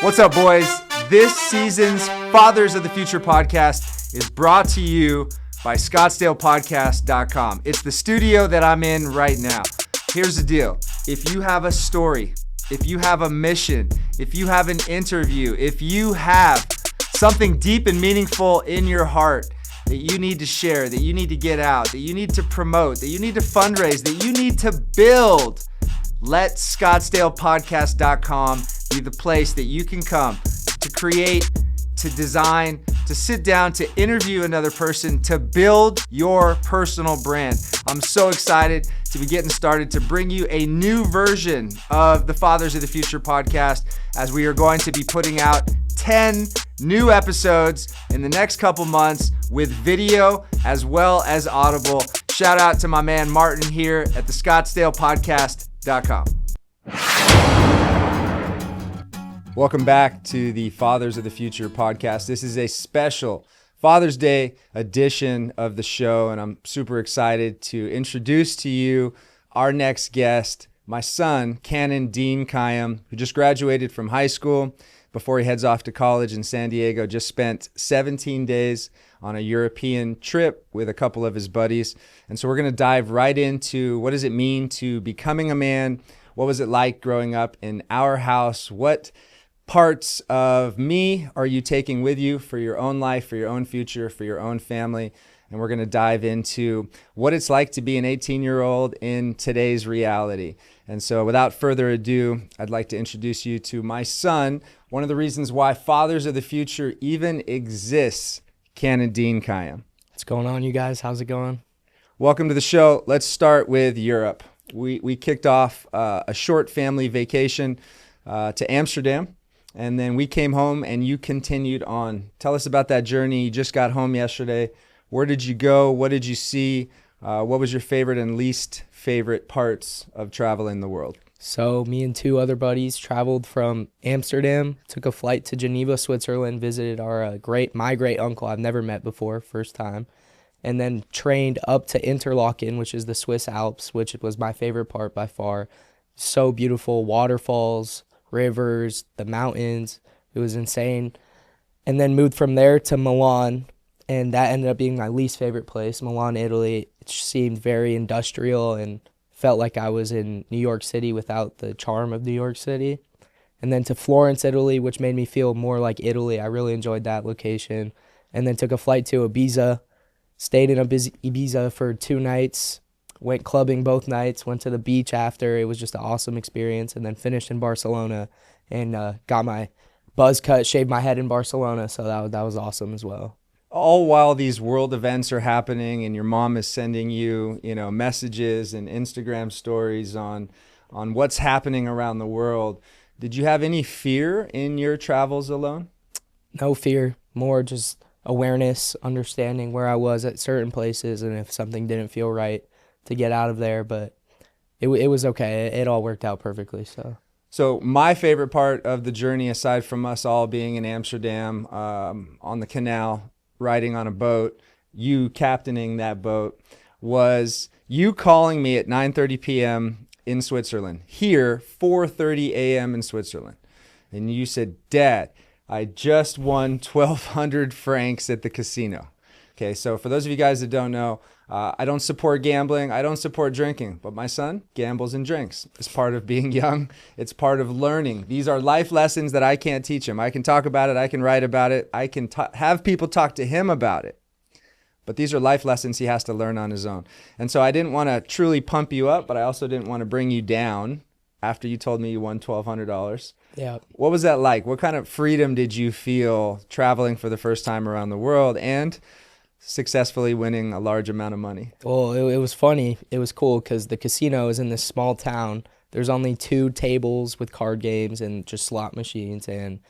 What's up, boys? This season's Fathers of the Future podcast is brought to you by ScottsdalePodcast.com. It's the studio that I'm in right now. Here's the deal. If you have a story, if you have a mission, if you have an interview, if you have something deep and meaningful in your heart that you need to share, that you need to get out, that you need to promote, that you need to fundraise, that you need to build, let ScottsdalePodcast.com be the place that you can come to create, to design, to sit down, to interview another person, to build your personal brand. I'm so excited to be getting started to bring you a new version of the Fathers of the Future podcast, as we are going to be putting out 10 new episodes in the next couple months with video as well as audible. Shout out to my man Martin here at the ScottsdalePodcast.com. Welcome back to the Fathers of the Future podcast. This is a special Father's Day edition of the show, and I'm super excited to introduce to you our next guest, my son, Kanon Kayyem, who just graduated from high school before he heads off to college in San Diego. Just spent 17 days on a European trip with a couple of his buddies. And so we're going to dive right into what does it mean to becoming a man? What was it like growing up in our house? What parts of me are you taking with you for your own life, for your own future, for your own family? And we're going to dive into what it's like to be an 18-year-old in today's reality. And so without further ado, I'd like to introduce you to my son, one of the reasons why Fathers of the Future even exists, Kanon Kayyem. What's going on, you guys? How's it going? Welcome to the show. Let's start with Europe. We kicked off a short family vacation to Amsterdam. And then we came home and you continued on. Tell us about that journey. You just got home yesterday. Where did you go? What did you see? What was your favorite and least favorite parts of traveling the world? So me and two other buddies traveled from Amsterdam, took a flight to Geneva, Switzerland, visited our my great uncle I've never met before, first time, and then trained up to Interlaken, which is the Swiss Alps, which was my favorite part by far. So beautiful, waterfalls, rivers, the mountains. It was insane. And then moved from there to Milan, and that ended up being my least favorite place. Milan, Italy. It seemed very industrial and felt like I was in New York City without the charm of New York City. And then to Florence, Italy, which made me feel more like Italy. I really enjoyed that location. And then took a flight to Ibiza, stayed in Ibiza for 2 nights, went clubbing both nights, went to the beach after. It was just an awesome experience. And then finished in Barcelona and got my buzz cut, shaved my head in Barcelona. So that was awesome as well. All while these world events are happening and your mom is sending you, messages and Instagram stories on what's happening around the world. Did you have any fear in your travels alone? No fear, more just awareness, understanding where I was at certain places and if something didn't feel right, to get out of there, but it was okay. It all worked out perfectly. So my favorite part of the journey, aside from us all being in Amsterdam on the canal, riding on a boat, you captaining that boat, was you calling me at 9:30 p.m. in Switzerland, here 4:30 a.m. in Switzerland. And you said, "Dad, I just won 1,200 francs at the casino." Okay, so for those of you guys that don't know, I don't support gambling. I don't support drinking. But my son gambles and drinks. It's part of being young. It's part of learning. These are life lessons that I can't teach him. I can talk about it. I can write about it. I can have people talk to him about it. But these are life lessons he has to learn on his own. And so I didn't want to truly pump you up, but I also didn't want to bring you down after you told me you won $1,200. Yeah. What was that like? What kind of freedom did you feel traveling for the first time around the world and successfully winning a large amount of money? Well, it was funny. It was cool because the casino is in this small town. There's only 2 tables with card games and just slot machines. And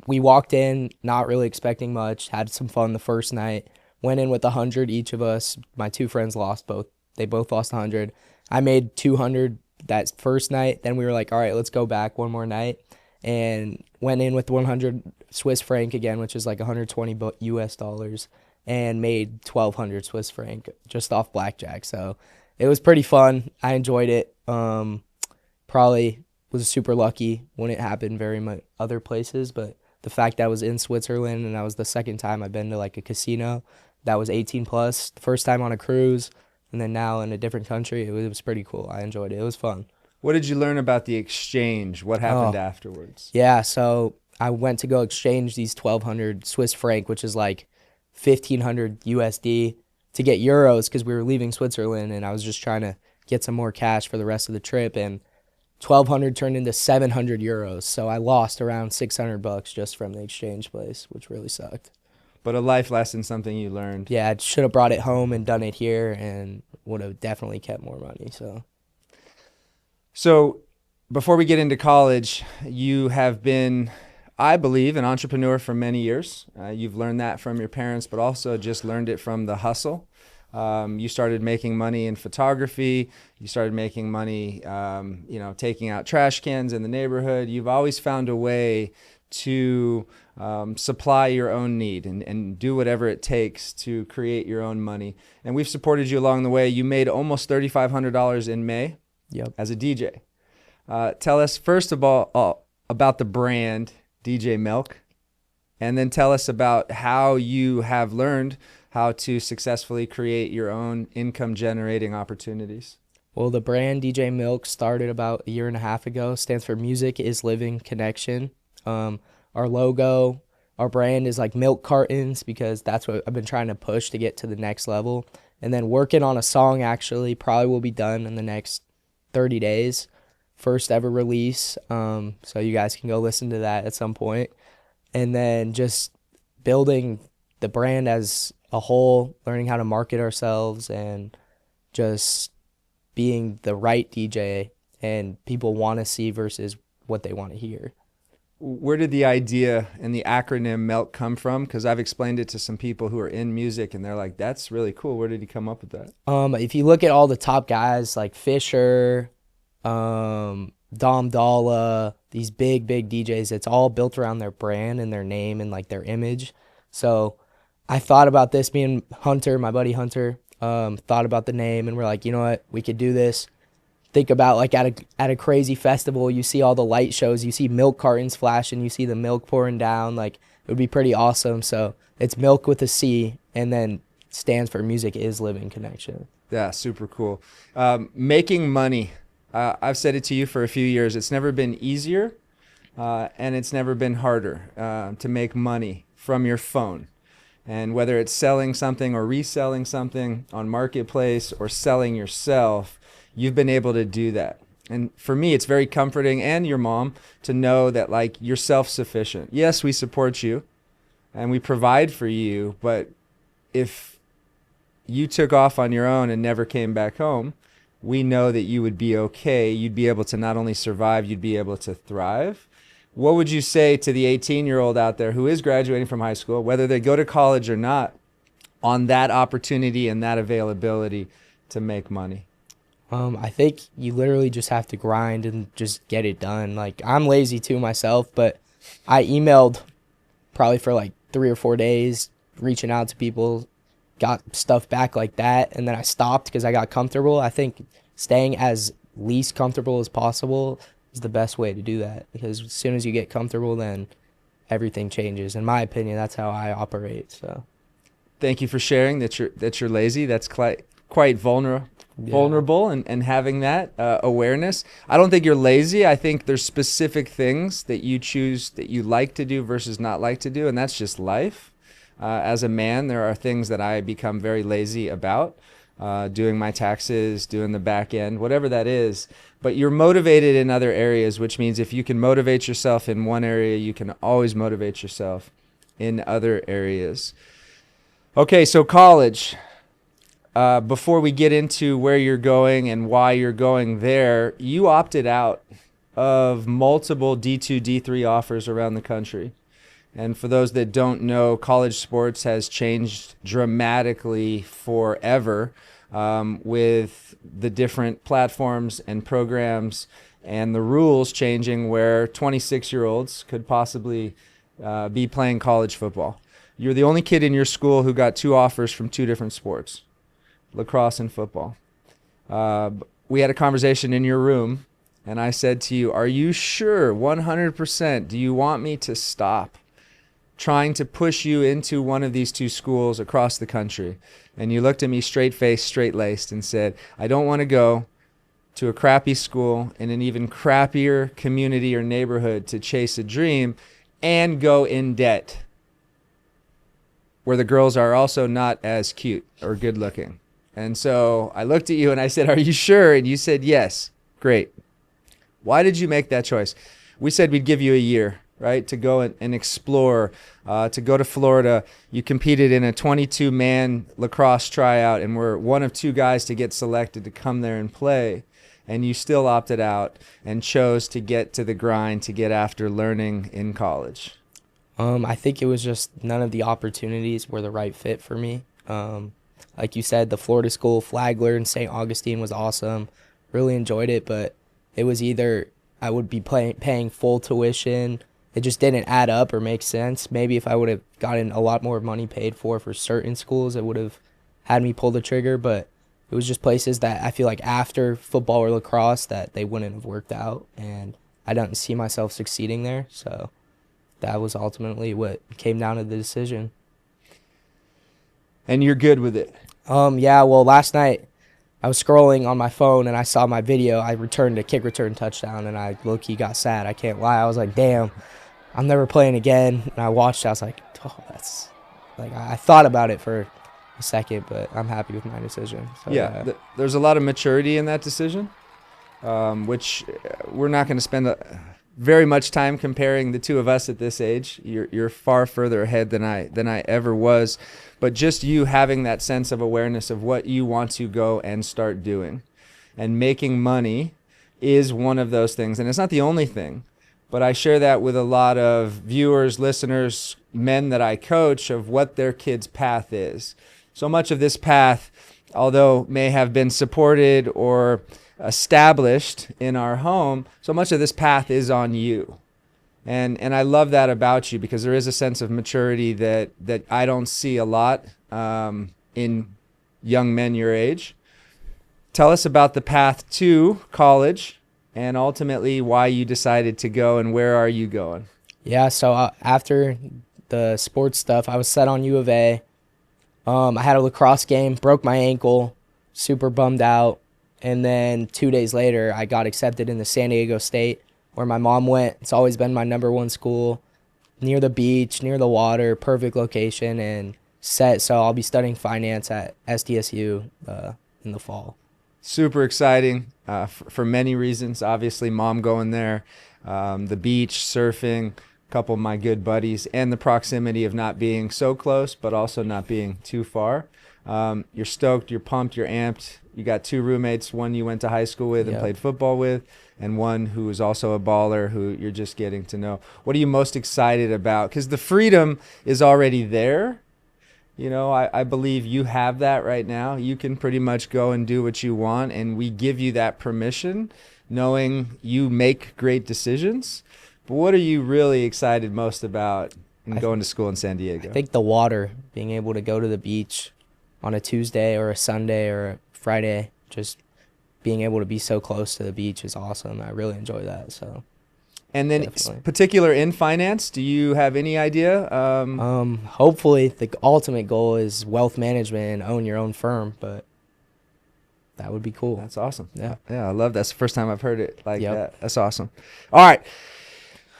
we walked in not really expecting much, had some fun the first night, went in with 100 each of us. My 2 friends lost both. They both lost 100. I made 200 that first night. Then we were like, all right, let's go back one more night. And went in with 100 Swiss franc again, which is like 120 US dollars, and made 1,200 Swiss franc just off blackjack. So it was pretty fun. I enjoyed it. Probably was super lucky when it happened very much other places, but the fact that I was in Switzerland and that was the second time I've been to like a casino that was 18 plus, the first time on a cruise, and then now in a different country, it was pretty cool. I enjoyed it. It was fun. What did you learn about the exchange? What happened afterwards? Yeah, so I went to go exchange these 1,200 Swiss franc, which is like 1,500 USD, to get euros because we were leaving Switzerland, and I was just trying to get some more cash for the rest of the trip, and 1,200 turned into 700 euros. So I lost around $600 just from the exchange place, which really sucked. But a life lesson, something you learned. Yeah, I should have brought it home and done it here and would have definitely kept more money. So before we get into college, you have been, I believe, an entrepreneur for many years. You've learned that from your parents, but also just learned it from the hustle. You started making money in photography. You started making money, taking out trash cans in the neighborhood. You've always found a way to supply your own need and do whatever it takes to create your own money. And we've supported you along the way. You made almost $3,500 in May. Yep. As a DJ. Tell us, first of all, about the brand DJ Milk, and then tell us about how you have learned how to successfully create your own income-generating opportunities. Well, the brand DJ Milk started about a year and a half ago. Stands for Music is Living Connection. Our logo, our brand is like milk cartons because that's what I've been trying to push to get to the next level. And then working on a song actually probably will be done in the next 30 days. First ever release. So you guys can go listen to that at some point. And then just building the brand as a whole, learning how to market ourselves and just being the right DJ and people want to see versus what they want to hear. Where did the idea and the acronym MELK come from? Because I've explained it to some people who are in music and they're like, that's really cool. Where did he come up with that? If you look at all the top guys like Fisher, Dom Dalla, these big DJs, it's all built around their brand and their name and like their image. So I thought about this, me and Hunter, my buddy Hunter, thought about the name and we're like, you know what, we could do this. Think about like at a crazy festival, you see all the light shows, you see milk cartons flashing, you see the milk pouring down, like it would be pretty awesome. So it's Milk with a C and then stands for Music is Living Connection. Yeah, super cool. Making money. I've said it to you for a few years. It's never been easier and it's never been harder to make money from your phone. And whether it's selling something or reselling something on Marketplace or selling yourself, you've been able to do that. And for me, it's very comforting, and your mom, to know that like you're self-sufficient. Yes, we support you and we provide for you, but if you took off on your own and never came back home, we know that you would be okay. You'd be able to not only survive, you'd be able to thrive. What would you say to the 18-year-old out there who is graduating from high school, whether they go to college or not, on that opportunity and that availability to make money? I think you literally just have to grind and just get it done. Like, I'm lazy too myself, but I emailed probably for like 3 or 4 days, reaching out to people, got stuff back like that, and then I stopped because I got comfortable. I think staying as least comfortable as possible is the best way to do that, because as soon as you get comfortable, then everything changes. In my opinion, that's how I operate. So thank you for sharing that you're lazy. That's quite vulnerable and having that awareness. I don't think you're lazy. I think there's specific things that you choose that you like to do versus not like to do, and that's just life. As a man, there are things that I become very lazy about, doing my taxes, doing the back end, whatever that is. But you're motivated in other areas, which means if you can motivate yourself in one area, you can always motivate yourself in other areas. Okay, so college. Before we get into where you're going and why you're going there, you opted out of multiple D2, D3 offers around the country. And for those that don't know, college sports has changed dramatically forever with the different platforms and programs and the rules changing, where 26-year-olds could possibly be playing college football. You're the only kid in your school who got 2 offers from 2 different sports, lacrosse and football. We had a conversation in your room, and I said to you, are you sure 100%? Do you want me to stop trying to push you into one of these two schools across the country? And you looked at me straight-faced, straight-laced and said, I don't want to go to a crappy school in an even crappier community or neighborhood to chase a dream and go in debt where the girls are also not as cute or good looking. And so I looked at you and I said, are you sure? And you said, yes. Great. Why did you make that choice? We said we'd give you a year, right, to go and explore, to go to Florida. You competed in a 22-man lacrosse tryout and were one of two guys to get selected to come there and play. And you still opted out and chose to get to the grind, to get after learning in college. I think it was just none of the opportunities were the right fit for me. Like you said, the Florida school, Flagler and St. Augustine was awesome. Really enjoyed it, but it was either I would be paying full tuition. It just didn't add up or make sense. Maybe if I would have gotten a lot more money paid for certain schools, it would have had me pull the trigger, but it was just places that I feel like after football or lacrosse that they wouldn't have worked out, and I didn't see myself succeeding there. So that was ultimately what came down to the decision. And you're good with it? Yeah, well, last night I was scrolling on my phone and I saw my video. I returned a kick return touchdown and I low-key got sad. I can't lie. I was like, damn, I'm never playing again. And I watched it. I was like, oh, that's like, I thought about it for a second, but I'm happy with my decision. So, yeah, there's a lot of maturity in that decision, which we're not going to spend very much time comparing the two of us at this age. You're far further ahead than I ever was, but just you having that sense of awareness of what you want to go and start doing, and making money is one of those things, and it's not the only thing. But I share that with a lot of viewers, listeners, men that I coach, of what their kids' path is. So much of this path, although may have been supported or established in our home, so much of this path is on you. And I love that about you, because there is a sense of maturity that I don't see a lot in young men your age. Tell us about the path to college and ultimately why you decided to go, and where are you going? Yeah, so after the sports stuff, I was set on U of A. I had a lacrosse game, broke my ankle, super bummed out. And then 2 days later, I got accepted into San Diego State, where my mom went. It's always been my #1 school, near the beach, near the water, perfect location, and set. So I'll be studying finance at SDSU in the fall. Super exciting for many reasons. Obviously, mom going there, the beach, surfing, a couple of my good buddies, and the proximity of not being so close, but also not being too far. You're stoked, you're pumped, you're amped. You got two roommates, one you went to high school with and played football with, and one who is also a baller who you're just getting to know. What are you most excited about? Because the freedom is already there. You know, I believe you have that right now. You can pretty much go and do what you want, and we give you that permission, knowing you make great decisions. But what are you really excited most about in going to school in San Diego? I think the water, being able to go to the beach on a Tuesday or a Sunday or a Friday, just being able to be so close to the beach is awesome. I really enjoy that. So, and then particular in finance, do you have any idea? Hopefully the ultimate goal is wealth management and own your own firm, but that would be cool. That's awesome. Yeah, I love that. That's the first time I've heard it like that. That's awesome. All right.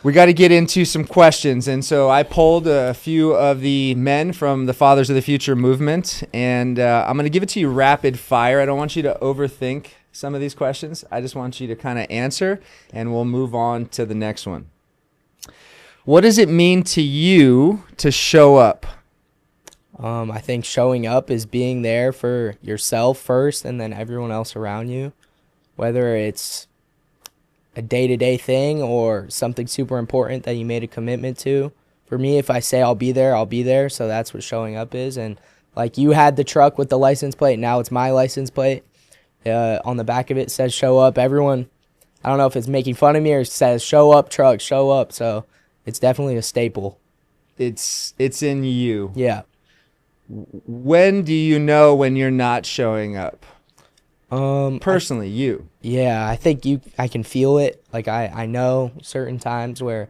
We got to get into some questions. And so I polled a few of the men from the Fathers of the Future movement, and I'm going to give it to you rapid fire. I don't want you to overthink some of these questions. I just want you to kind of answer, and we'll move on to the next one. What does it mean to you to show up? I think showing up is being there for yourself first and then everyone else around you, whether it's a day-to-day thing or something super important that you made a commitment to. For me, if I say I'll be there, I'll be there. So that's what showing up is. And like you had the truck with the license plate, now it's my license plate. On the back of it says show up. Everyone, I don't know if it's making fun of me or says show up truck, show up. So it's definitely a staple. It's in you. Yeah. When do you know when you're not showing up? Personally, you. Yeah, I think I can feel it. Like I know certain times where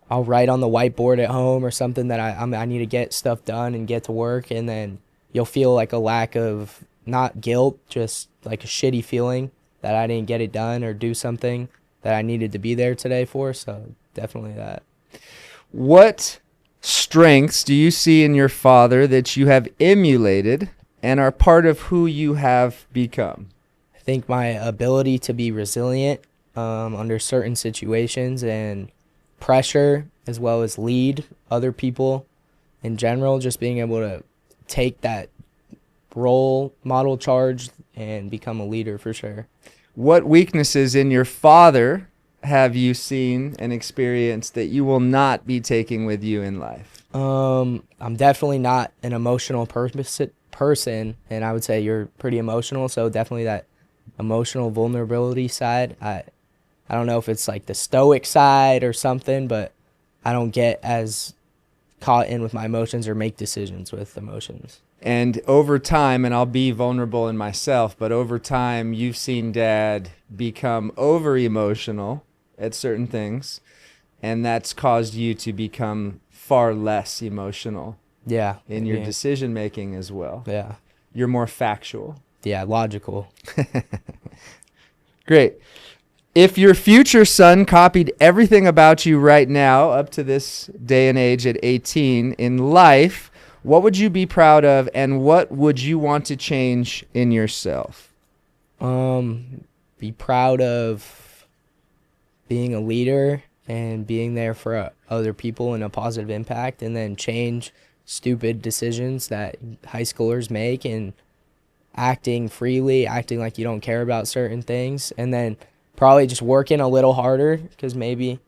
I'll write on the whiteboard at home or something that I need to get stuff done and get to work, and then you'll feel like a lack of, not guilt, just like a shitty feeling that I didn't get it done or do something that I needed to be there today for. So definitely that. What strengths do you see in your father that you have emulated and are part of who you have become? I think my ability to be resilient under certain situations and pressure, as well as lead other people in general, just being able to take that role model charge and become a leader for sure. What weaknesses in your father have you seen and experienced that you will not be taking with you in life? I'm definitely not an emotional person, and I would say you're pretty emotional, so definitely that emotional vulnerability side. I don't know if it's like the stoic side or something, but I don't get as caught in with my emotions or make decisions with emotions. And over time, and I'll be vulnerable in myself, but over time, you've seen Dad become over emotional at certain things, and that's caused you to become far less emotional. Yeah. In your decision making as well. Yeah. You're more factual. Yeah, logical. Great. If your future son copied everything about you right now up to this day and age at 18 in life, what would you be proud of, and what would you want to change in yourself? Be proud of being a leader and being there for other people and a positive impact, and then change stupid decisions that high schoolers make and acting freely, acting like you don't care about certain things, and then probably just working a little harder, because maybe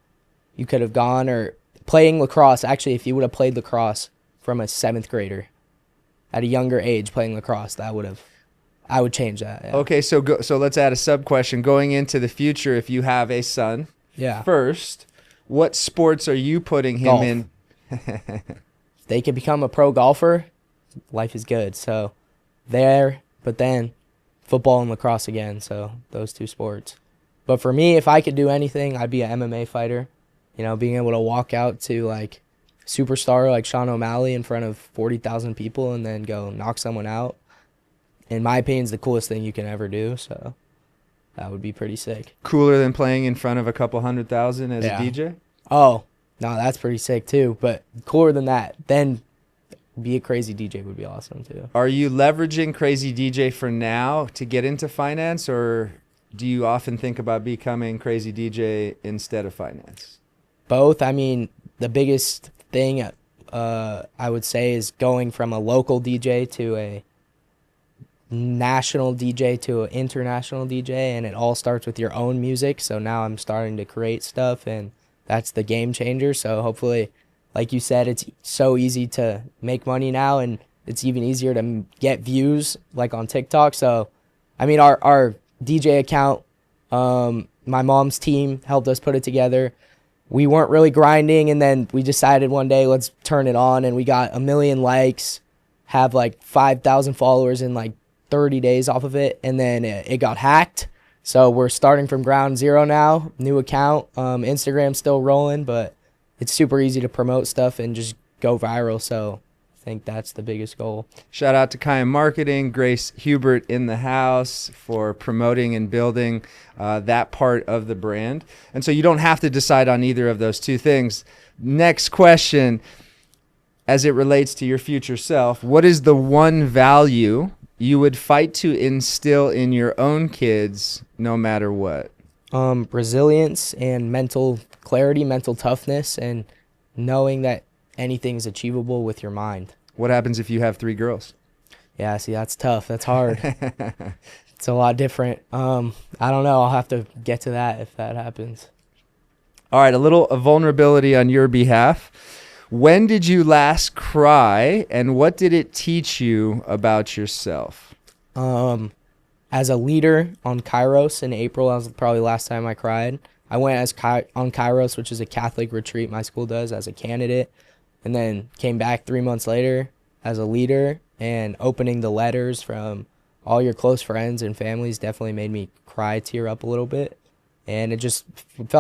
you could have gone or playing lacrosse. Actually, if you would have played lacrosse from a 7th grader at a younger age, playing lacrosse, I would change that. Yeah. Okay, so let's add a sub question. Going into the future, if you have a son, first, what sports are you putting him Golf. in? If they could become a pro golfer, life is good. So there, but then football and lacrosse again. So those two sports. But for me, if I could do anything, I'd be an MMA fighter. You know, being able to walk out to like superstar like Sean O'Malley in front of 40,000 people and then go knock someone out, in my opinion, is the coolest thing you can ever do. So that would be pretty sick. Cooler than playing in front of a couple 100,000 as a DJ? Oh, no, that's pretty sick too. But cooler than that, then be a crazy DJ would be awesome too. Are you leveraging crazy DJ for now to get into finance, or do you often think about becoming crazy DJ instead of finance? Both. I mean, the biggest thing I would say is going from a local DJ to a national DJ to an international DJ, and it all starts with your own music. So now I'm starting to create stuff, and that's the game changer. So hopefully, like you said, it's so easy to make money now, and it's even easier to get views like on TikTok. So, I mean, our DJ account, my mom's team helped us put it together. We weren't really grinding, and then we decided one day, let's turn it on, and we got 1 million likes, have like 5,000 followers in like 30 days off of it, and then it got hacked. So we're starting from ground zero now, new account. Instagram's still rolling, but it's super easy to promote stuff and just go viral. So I think that's the biggest goal. Shout out to Kayyem Marketing, Grace Hubert in the house for promoting and building that part of the brand. And so you don't have to decide on either of those two things. Next question, as it relates to your future self, what is the one value you would fight to instill in your own kids no matter what? Resilience and mental clarity, mental toughness, and knowing that anything's achievable with your mind. What happens if you have 3 girls? Yeah, see, that's tough. That's hard. It's a lot different. I don't know. I'll have to get to that if that happens. All right, a little vulnerability on your behalf. When did you last cry, and what did it teach you about yourself? As a leader on Kairos in April, that was probably the last time I cried. I went on Kairos, which is a Catholic retreat my school does, as a candidate, and then came back 3 months later as a leader and opening the letters from all your close friends and families definitely made me cry, tear up a little bit. And it just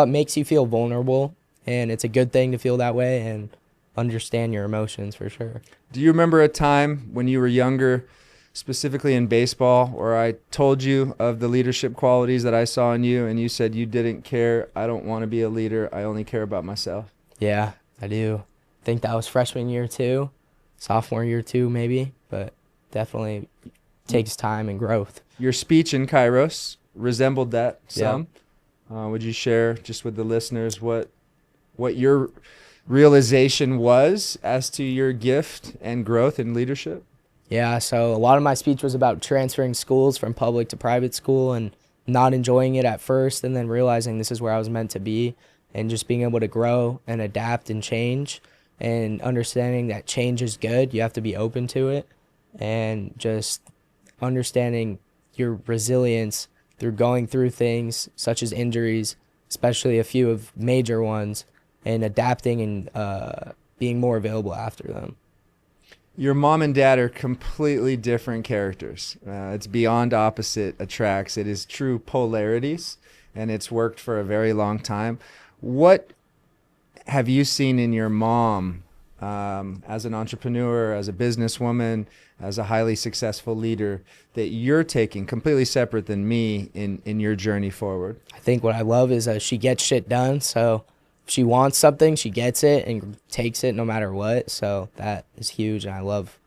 makes you feel vulnerable. And it's a good thing to feel that way and understand your emotions for sure. Do you remember a time when you were younger, specifically in baseball, where I told you of the leadership qualities that I saw in you and you said you didn't care? I don't want to be a leader. I only care about myself. Yeah, I do. I think that was freshman year too, sophomore year too maybe, but definitely takes time and growth. Your speech in Kairos resembled that some. Would you share just with the listeners what your realization was as to your gift and growth in leadership? Yeah, so a lot of my speech was about transferring schools from public to private school and not enjoying it at first and then realizing this is where I was meant to be and just being able to grow and adapt and change and understanding that change is good. You have to be open to it and just understanding your resilience through going through things such as injuries, especially a few of major ones, and adapting and being more available after them. Your mom and dad are completely different characters. It's beyond opposite attracts. It is true polarities, and it's worked for a very long time. What have you seen in your mom as an entrepreneur, as a businesswoman, as a highly successful leader that you're taking completely separate than me in your journey forward? I think what I love is she gets shit done. So if she wants something, she gets it and takes it no matter what. So that is huge, and I love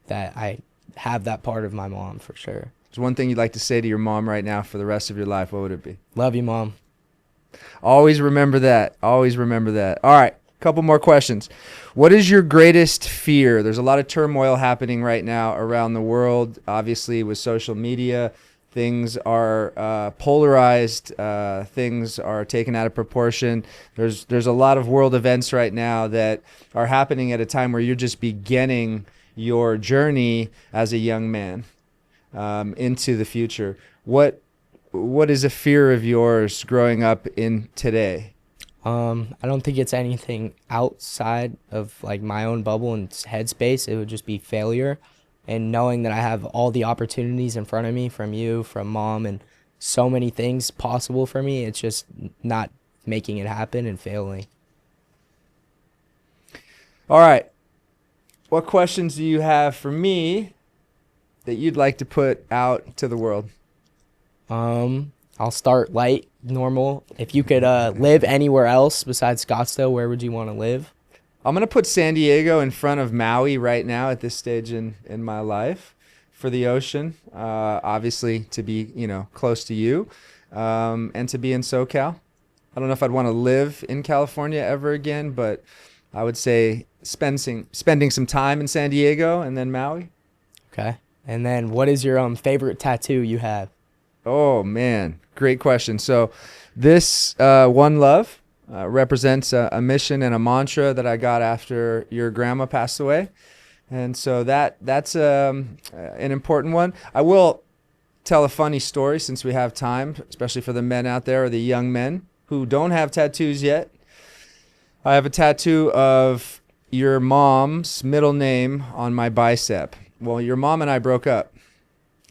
that I have that part of my mom for sure. There's one thing you'd like to say to your mom right now for the rest of your life. What would it be? Love you, Mom. Always remember that. Always remember that. All right. Couple more questions. What is your greatest fear? There's a lot of turmoil happening right now around the world. Obviously, with social media, things are polarized. Things are taken out of proportion. There's a lot of world events right now that are happening at a time where you're just beginning your journey as a young man into the future. What is a fear of yours growing up in today? I don't think it's anything outside of like my own bubble and headspace. It would just be failure, and knowing that I have all the opportunities in front of me from you, from Mom, and so many things possible for me. It's just not making it happen and failing. All right. What questions do you have for me that you'd like to put out to the world? I'll start light, normal. If you could live anywhere else besides Scottsdale, where would you want to live? I'm going to put San Diego in front of Maui right now at this stage in my life for the ocean. Obviously, to be close to you and to be in SoCal. I don't know if I'd want to live in California ever again, but I would say spending some time in San Diego and then Maui. Okay. And then what is your favorite tattoo you have? Oh, man. Great question. So this One Love represents a mission and a mantra that I got after your grandma passed away. And so that's an important one. I will tell a funny story since we have time, especially for the men out there or the young men who don't have tattoos yet. I have a tattoo of your mom's middle name on my bicep. Well, your mom and I broke up.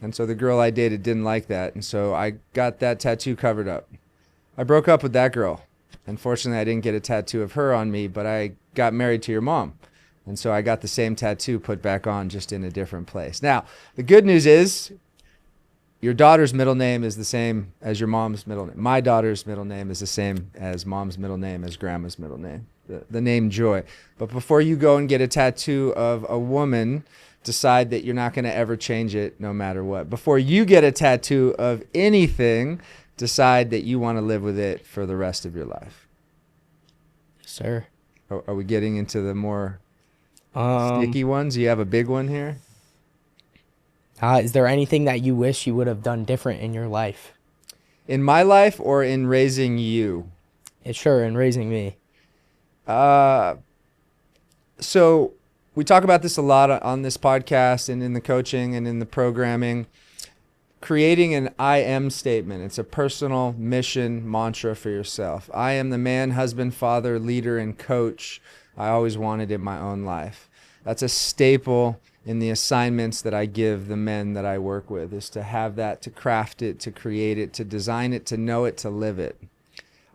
And so the girl I dated didn't like that. And so I got that tattoo covered up. I broke up with that girl. Unfortunately, I didn't get a tattoo of her on me, but I got married to your mom. And so I got the same tattoo put back on, just in a different place. Now, the good news is your daughter's middle name is the same as your mom's middle name. My daughter's middle name is the same as mom's middle name, as grandma's middle name, the name Joy. But before you go and get a tattoo of a woman, decide that you're not going to ever change it no matter what. Before you get a tattoo of anything, decide that you want to live with it for the rest of your life. Sir. Are we getting into the more sticky ones? You have a big one here? Is there anything that you wish you would have done different in your life? In my life or in raising you? Sure, in raising me. So we talk about this a lot on this podcast and in the coaching and in the programming. Creating an I am statement. It's a personal mission mantra for yourself. I am the man, husband, father, leader, and coach I always wanted in my own life. That's a staple in the assignments that I give the men that I work with, is to have that, to craft it, to create it, to design it, to know it, to live it.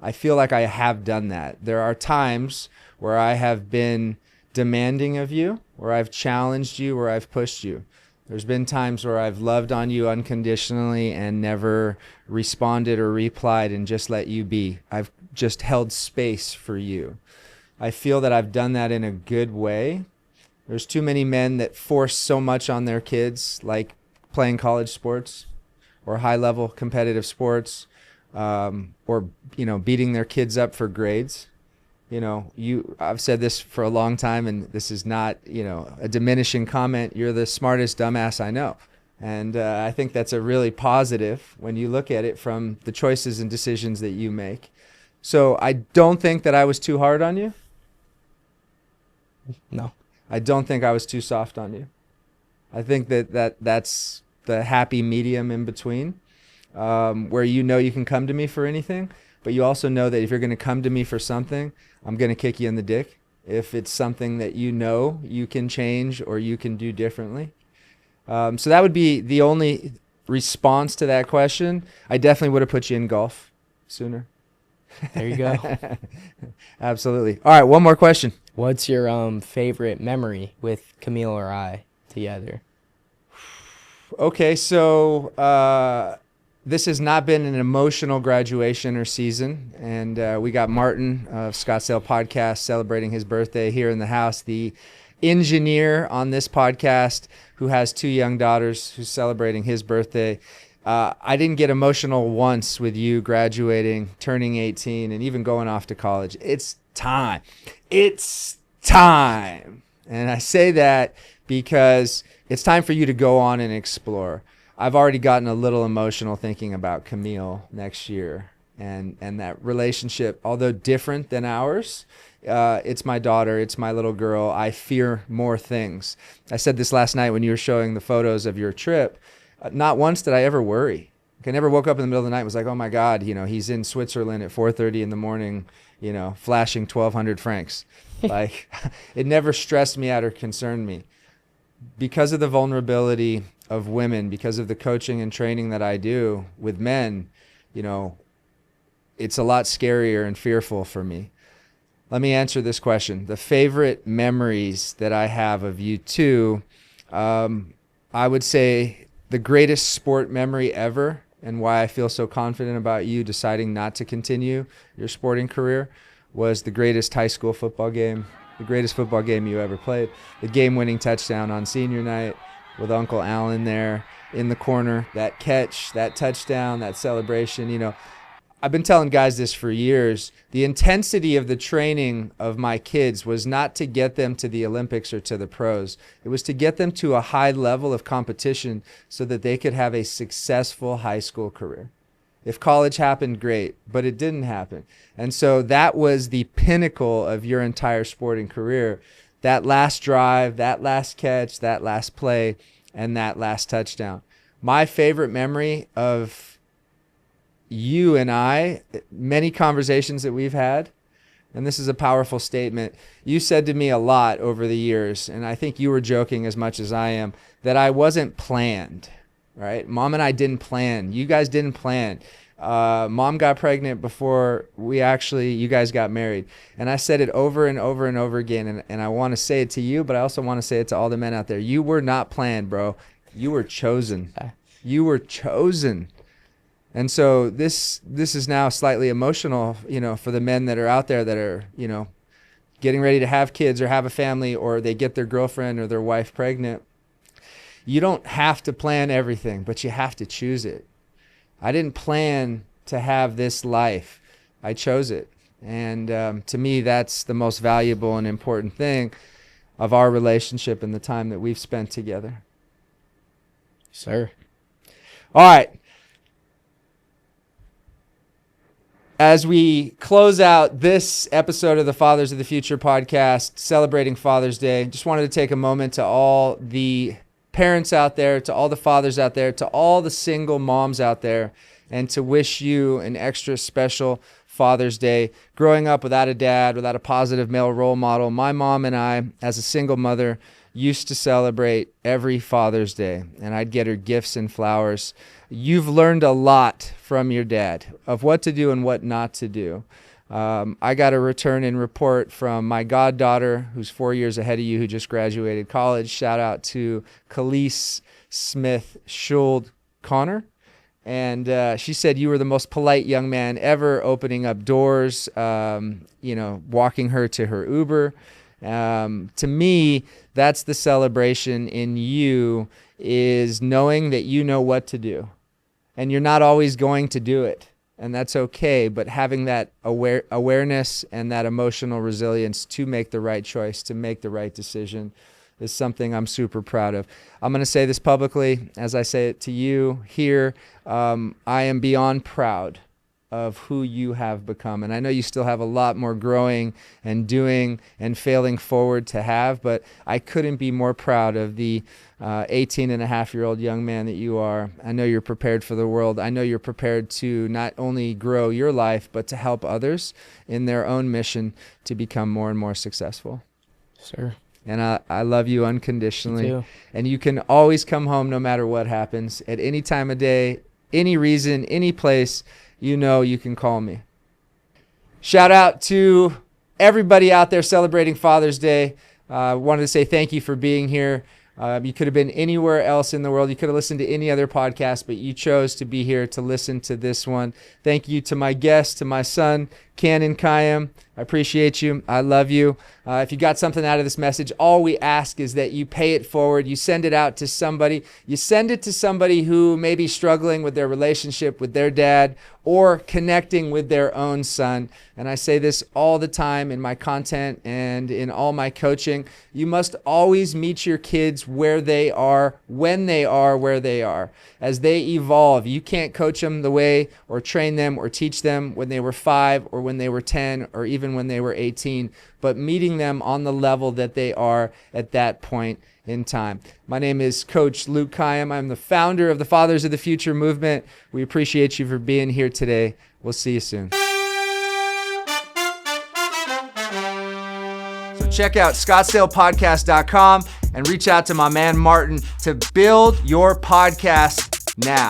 I feel like I have done that. There are times where I have been demanding of you, where I've challenged you, where I've pushed you. There's been times where I've loved on you unconditionally and never responded or replied and just let you be. I've just held space for you. I feel that I've done that in a good way. There's too many men that force so much on their kids, like playing college sports or high-level competitive sports, or beating their kids up for grades. I've said this for a long time, and this is not a diminishing comment. You're the smartest dumbass I know, and I think that's a really positive when you look at it from the choices and decisions that you make. So I don't think that I was too hard on you. No. I don't think I was too soft on you. I think that's the happy medium in between, where you can come to me for anything, but you also know that if you're going to come to me for something, I'm going to kick you in the dick if it's something that you can change or you can do differently. So that would be the only response to that question. I definitely would have put you in golf sooner. There you go. Absolutely. All right, one more question. What's your favorite memory with Camille or I together? Okay, so this has not been an emotional graduation or season, and we got Martin of Scottsdale Podcast celebrating his birthday here in the house, the engineer on this podcast who has 2 young daughters, who's celebrating his birthday. I didn't get emotional once with you graduating, turning 18, and even going off to college. It's time. It's time. And I say that because it's time for you to go on and explore. I've already gotten a little emotional thinking about Camille next year and that relationship, although different than ours. It's my daughter. It's my little girl. I fear more things. I said this last night when you were showing the photos of your trip. Not once did I ever worry. I never woke up in the middle of the night and was like, oh my God, he's in Switzerland at 4:30 in the morning, flashing 1,200 francs. Like, it never stressed me out or concerned me. Because of the vulnerability of women, because of the coaching and training that I do with men, it's a lot scarier and fearful for me. Let me answer this question. The favorite memories that I have of you two, I would say the greatest sport memory ever, and why I feel so confident about you deciding not to continue your sporting career, was the greatest high school football game, the greatest football game you ever played. The game-winning touchdown on senior night with Uncle Alan there in the corner, that catch, that touchdown, that celebration. I've been telling guys this for years. The intensity of the training of my kids was not to get them to the Olympics or to the pros. It was to get them to a high level of competition so that they could have a successful high school career. If college happened, great, but it didn't happen. And so that was the pinnacle of your entire sporting career. That last drive, that last catch, that last play, and that last touchdown. My favorite memory of you and I, many conversations that we've had, and this is a powerful statement. You said to me a lot over the years, and I think you were joking as much as I am, that I wasn't planned, right? Mom and I didn't plan. You guys didn't plan. Mom got pregnant before you guys got married. And I said it over and over and over again, and I want to say it to you, but I also want to say it to all the men out there. You were not planned, bro. You were chosen. You were chosen. And so this is now slightly emotional, for the men that are out there that are, getting ready to have kids or have a family, or they get their girlfriend or their wife pregnant. You don't have to plan everything, but you have to choose it. I didn't plan to have this life. I chose it. And to me, that's the most valuable and important thing of our relationship and the time that we've spent together. Sir. All right. As we close out this episode of the Fathers of the Future podcast, celebrating Father's Day, just wanted to take a moment to all the parents out there, to all the fathers out there, to all the single moms out there, and to wish you an extra special Father's Day. Growing up without a dad, without a positive male role model, my mom and I, as a single mother, used to celebrate every Father's Day, and I'd get her gifts and flowers. You've learned a lot from your dad of what to do and what not to do. I got a return and report from my goddaughter, who's 4 years ahead of you, who just graduated college. Shout out to Khalees Smith Schuld Connor. And she said you were the most polite young man ever, opening up doors, walking her to her Uber. To me, that's the celebration in you, is knowing that you know what to do. And you're not always going to do it. And that's okay. But having that awareness and that emotional resilience to make the right choice, to make the right decision, is something I'm super proud of. I'm going to say this publicly as I say it to you here. I am beyond proud of who you have become. And I know you still have a lot more growing and doing and failing forward to have, but I couldn't be more proud of the 18-and-a-half-year-old young man that you are. I know you're prepared for the world. I know you're prepared to not only grow your life, but to help others in their own mission to become more and more successful. Sir. And I love you unconditionally. You too. And you can always come home no matter what happens, at any time of day, any reason, any place. You know you can call me. Shout out to everybody out there celebrating Father's Day. Wanted to say thank you for being here. You could have been anywhere else in the world. You could have listened to any other podcast, but you chose to be here to listen to this one. Thank you to my guest, to my son, Kanon Kayyem. I appreciate you. I love you. If you got something out of this message, all we ask is that you pay it forward. You send it out to somebody. You send it to somebody who may be struggling with their relationship with their dad or connecting with their own son. And I say this all the time in my content and in all my coaching. You must always meet your kids where they are, when they are where they are. As they evolve, you can't coach them the way or train them or teach them when they were 5 or when they were 10 or even when they were 18, but meeting them on the level that they are at that point in time. My name is Coach Luke Kayyem. I'm the founder of the Fathers of the Future movement. We appreciate you for being here today. We'll see you soon. So check out ScottsdalePodcast.com and reach out to my man Martin to build your podcast now.